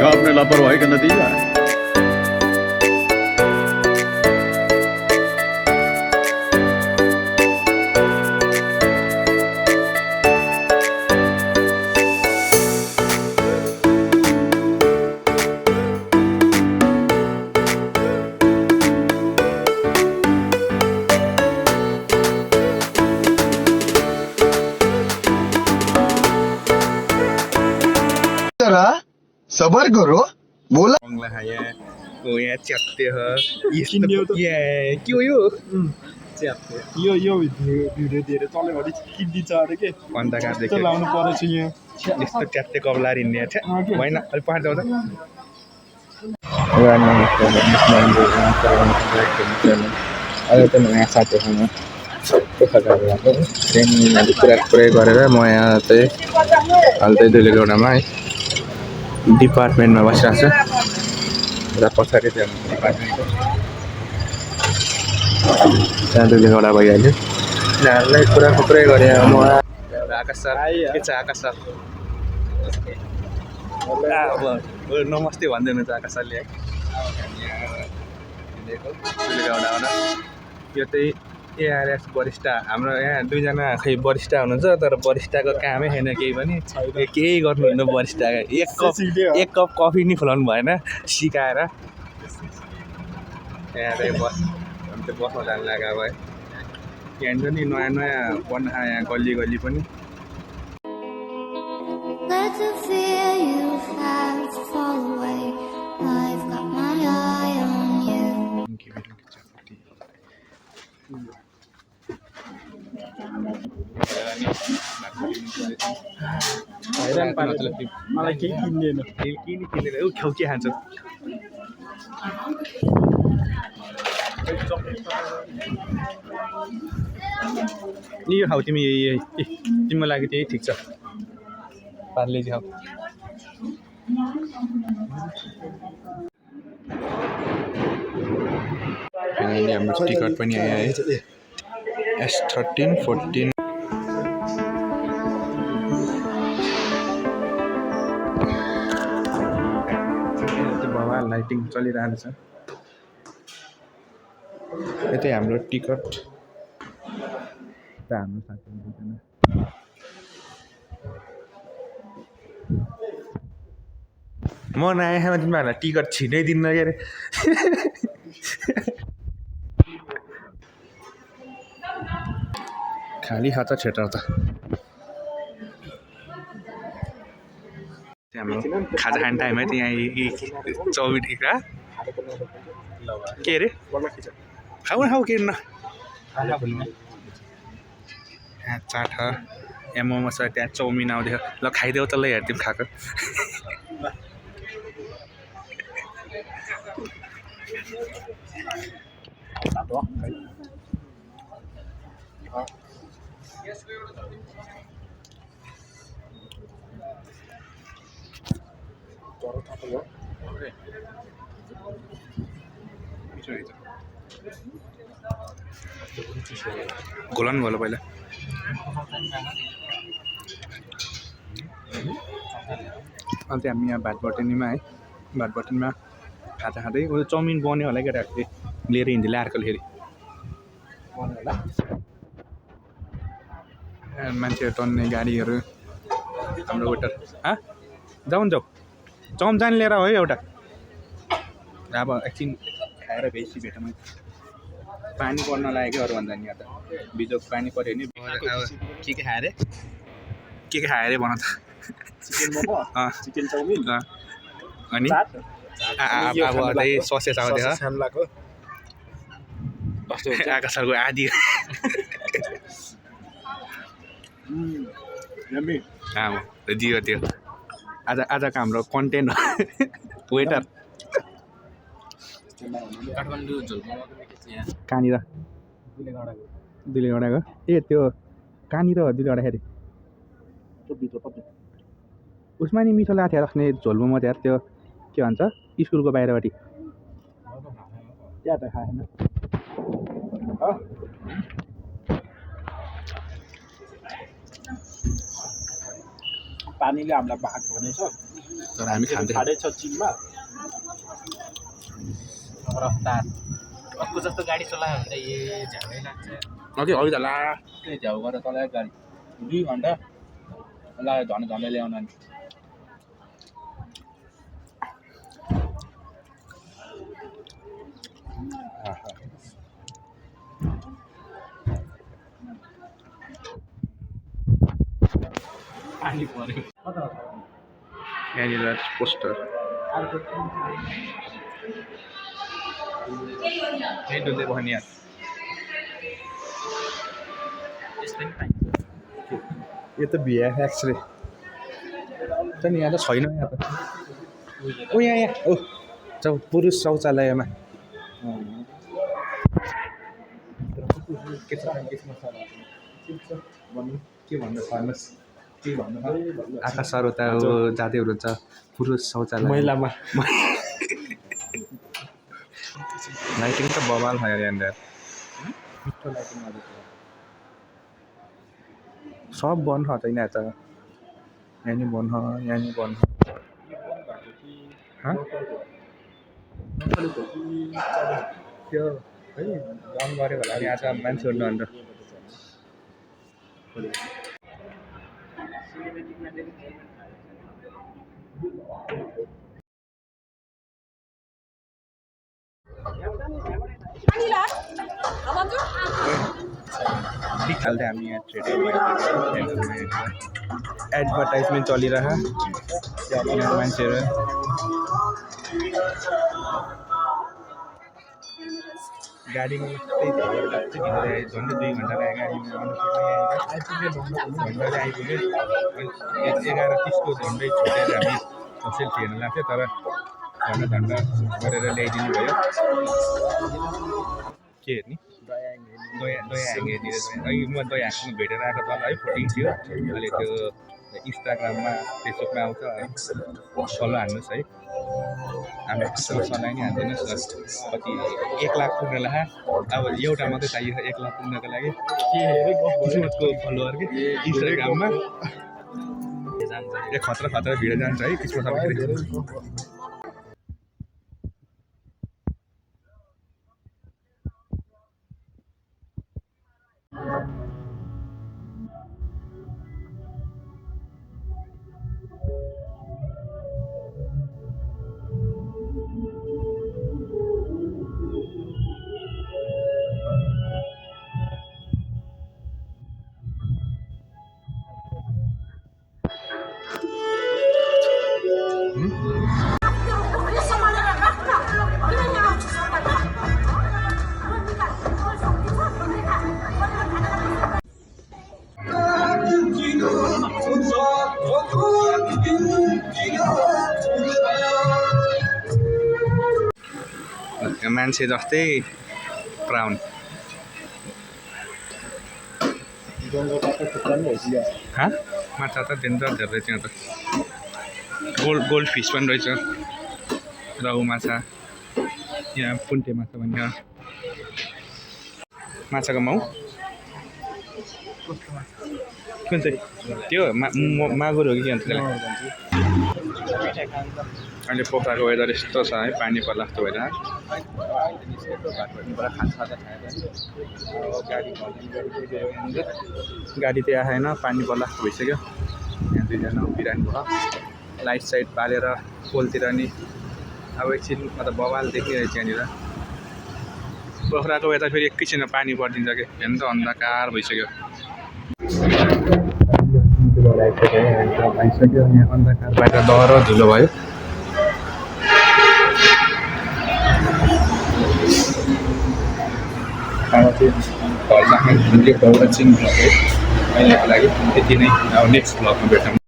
देखा आपने लापरवाही का नतीजा है। जरा सबर करो बोला यहाँ च्याप्ते हो के हो यो च्याप्ते यो भिडियो दिएर चल्यो भने किनिदिन्छ अरे के अन्त त्यो लाउनु परेछ यहाँ यस्तो च्याप्ते कब्लार हिँड्ने होइन अलिक पाहाड जाउँछ अहिले त नयाँ साथीहरूसँग पुरै गरेर म यहाँ चाहिँ अहिले चाहिँ दुलेगौडामा है डिपार्टमेन्टमा बसिरहेको छु र पछाडि चाहिँ डिपार्टमेन्टको त्यहाँ दुलेगौडा भइहाल्यो यिनीहरूलाई कुरा थुप्रै गरेँ म आकाश सर के छ आकाश सर अब नमस्ते भन्दै हुनुहुन्छ आकाश सरले है दुलेगौडाबाट यो चाहिँ एआरएस वरिष्ठ हाम्रो यहाँ दुईजना खै वरिष्ठ हुनुहुन्छ तर वरिष्ठको कामै छैन केही पनि केही गर्नुहुन्न वरिष्ठ एक कप कफी नि खुलाउनु भएन सिकाएर यहाँ चाहिँ हामी चाहिँ बस्न जानु लाग्यो अब है यहाँनिर नि नयाँ नयाँ बन्न यहाँ गल्ली गल्ली पनि Let the fear you have fall away. I've got my eye on you. मलाई केही किन्दैन किनेर ऊ खेउ के खान्छ यो खाऊ तिमी तिम्रो लागि त्यही ठिक छ पार्लेजी खाऊ हाम्रो टिकट पनि आयो है S13 14 बाबा लाइटिङ चलिरहेको छ यतै हाम्रो टिकट र हाम्रो साथी म नआएमा तिमीहरूलाई टिकट छिनै दिन्न के अरे खाली छ त थिएटर त हाम्रो खाजा खाने टाइम है त यहाँ चौमिन टिक्रा के अरे खाऊ न खाऊ के न यहाँ चाट यहाँ मोमो छ त्यहाँ चाउमिन आउँदैछ ल खाइदेऊ त ल हेरिदिउँ खाएको घोलन भयो पहिला अन्त हामी यहाँ भातबटनीमा है भातबटनीमा खाजा खाँदै चाउमिन बन्यो होला केटाहरूले लिएर हिँड्दै अर्कोले फेरि मान्छेहरू तन्ने गाडीहरू हाम्रो वेटर जाउँ चम्चान लिएर हो है एउटा अब एकछिन खाएर बेसी भेटौँ पानी पर्न लाग्यो अरू भन्दा नि यहाँ त बिजोग पानी पऱ्यो भने के खायो अरे भन त चिकन मोमो चिकन चाउमिन अनि अब अझै ससेज आउँदैछ आकाश सरको आदि दियो त्यो आजको हाम्रो कन्टेन्ट वेटर कहाँनिर दुलेगौडाको ए त्यो कहाँनिर दुलेगौडाखेरि उसमा नि मिठो लाग्थ्यो राख्ने झोल मोमो त्यहाँ त्यो के भन्छ स्कुलको बाहिरपट्टि त्यहाँ त खाएन पानीले हामीलाई भाग भनेछ तर हामी खाँदै 6:30 चिलमा रफ्तार अर्को जस्तो गाडी चलायो भने त झ्यामै लाग्छ अघि त ला झ्याउ गरेर चलाएको गाडी 2 घन्टा लाग्यो झन्डै ल्याउन नि पानी पर्यो यहाँनिर पोस्टर त्यही डुल्दै बस्ने यार त्यस्तै नि पाइन्छ यो त भिएफएक्स रे छ नि यहाँ त छैन यहाँ त ओ यहाँ ओ पुरुष शौचालयमा के भन्नु भन्नुहोस् के भन्नु आकाश सर उता जाँदै हुनुहुन्छ पुरुष शौचालय महिलामा लाइटिङ त बवाल भयो यहाँनिर सब बन्द छ यहाँ त यहाँ नि बन्द यहाँ नि बन्द त्यो है बन्द गऱ्यो होला नि आज मान्छेहरू अन्त हाल्दै हामी यहाँ एडभर्टाइजमेन्ट चलिरह मान्छेहरू गाडीमा त्यही झन्डै 2 घन्टा लाग्यो गाडीमा झन्डै आइपुग्यो 11:30 को झन्डै छुटेर हामी सेल्फी हेर्न लाग्थ्यो तर झन्डा गरेर ल्याइदिनु भयो के हेर्ने दया ह्याङ्गेतिर अघि म दया ह्याङ्गमा भेटेर आएको तल है फोटिङ थियो अहिले त्यो इन्स्टाग्राममा फेसबुकमा आउँछ फलो हान्नुहोस् है हाम्रो सलाई नै हालिदिनुहोस् कति 1 लाख पुग्नलाई अब एउटा मात्रै चाहियो 1 लाख पुग्नको लागि किस्मतको फलोवर कि इन्स्टाग्राममा खतरा भिडियो जान्छ है किस्मत मान्छे जस्तै प्राउन माछा त डेन्जर धेरै त्यहाँ त गोल्ड फिस पनि रहेछ रहु माछा यहाँ पुन्टे माछा भन्छ माछाको माउ कुन चाहिँ त्यो मागुर हो कि के भन्छ अहिले पोखराको वेदर यस्तो छ है पानी पर्ला जस्तो भएर गाडी त्यहाँ आएन पानी पर्ला जस्तो भइसक्यो यहाँ 2 जना उभिरहनु भयो लाइट साइड बालेर पोलतिर नि अब एकछिन मतलब बवाल देखिरहेको छ यहाँनिर पोखराको वेदर फेरि एकैछिनमा पानी परिदिन्छ कि हेर्नु त अन्धकार भइसक्यो यहाँ अन्धकार बाहिर डह्रो धुलो भयो घरमा एकछिन अहिलेको लागि यति नै अब नेक्स्ट भ्लगमा भेटौँ